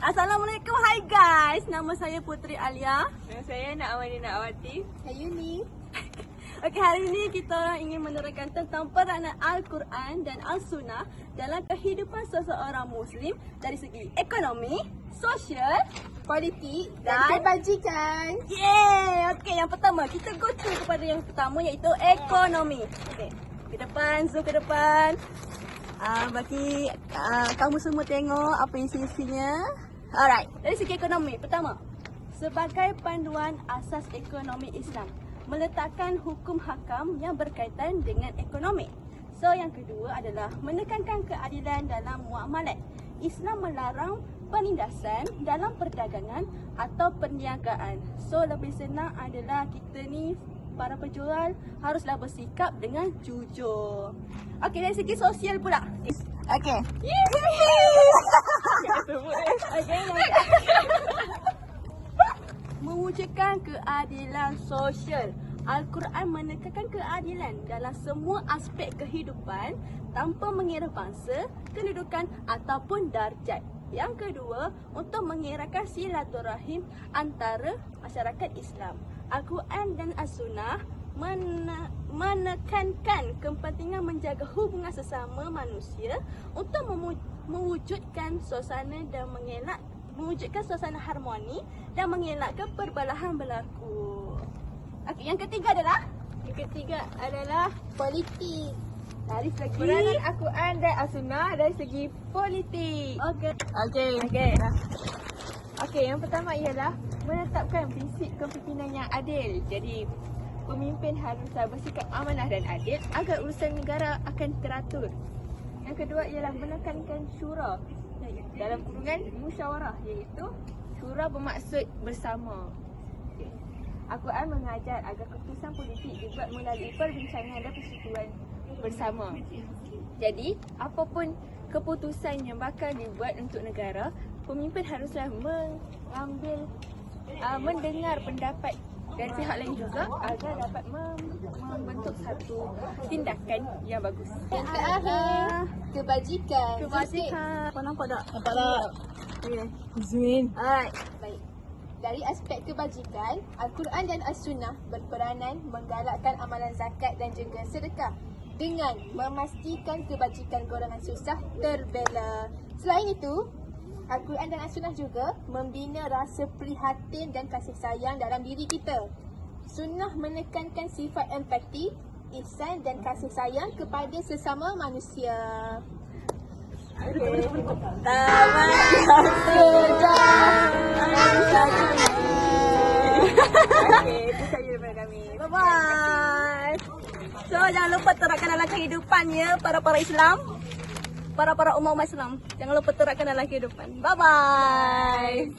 Assalamualaikum, hai guys. Nama saya Putri Alia. Dan saya Nak Amani Nak Awati. Ayuni. Okey, hari ini kita orang ingin menerangkan tentang peranan Al-Quran dan Al-Sunnah dalam kehidupan seseorang Muslim dari segi ekonomi, sosial, Politik dan kebajikan. Yeay! Okey, yang pertama kita go to kepada yang pertama iaitu ekonomi. Okey, ke depan, zoom ke depan. Bagi kamu semua tengok apa isi-isinya. Alright, dari segi ekonomi, pertama, sebagai panduan asas ekonomi Islam, meletakkan hukum hakam yang berkaitan dengan ekonomi. So, yang kedua adalah menekankan keadilan dalam muamalat. Islam melarang penindasan dalam perdagangan atau perniagaan. So, lebih senang adalah kita ni para penjual haruslah bersikap dengan jujur. Okey, dari segi sosial pula. Okey. Okey. Mewujudkan keadilan sosial. Al-Quran menekankan keadilan dalam semua aspek kehidupan tanpa mengira bangsa, kedudukan ataupun darjat. Yang kedua, untuk mengeratkan silaturahim antara masyarakat Islam. Al-Quran dan As-Sunnah menekankan kepentingan menjaga hubungan sesama manusia untuk mewujudkan suasana dan mewujudkan suasana harmoni dan mengelakkan perbelahan berlaku. Okey, yang ketiga adalah Politik. dari segi Peranan Al-Quran dan As-Sunnah dari segi politik. Okey, yang pertama ialah menetapkan prinsip kepimpinan yang adil. Jadi, pemimpin haruslah bersikap amanah dan adil agar urusan negara akan teratur. Yang kedua ialah menekankan syura dalam kurungan musyawarah, iaitu syura bermaksud bersama. Al-Quran mengajar agar keputusan politik dibuat melalui perbincangan dan persetujuan bersama. Jadi, apapun keputusan yang bakal dibuat untuk negara, pemimpin haruslah mendengar pendapat dari pihak lain juga agar dapat membentuk satu tindakan yang bagus. Yang terakhir, kebajikan. Kau nampak tak? Nampak tak? Okay. Zoom in. Alright. Baik. Dari aspek kebajikan, Al-Quran dan As-Sunnah berperanan menggalakkan amalan zakat dan juga sedekah dengan memastikan kebajikan golongan susah terbela. Selain itu, Al-Quran dan As-Sunnah juga membina rasa prihatin dan kasih sayang dalam diri kita. Sunnah menekankan sifat empati, ihsan dan kasih sayang kepada sesama manusia. Okay. Tamat sudah. Okay, itu saja daripada kami. Bye-bye. So, jangan lupa terapkan dalam kehidupannya para Islam. Para umat Islam. Jangan lupa terapkan dalam kehidupan. Bye-bye.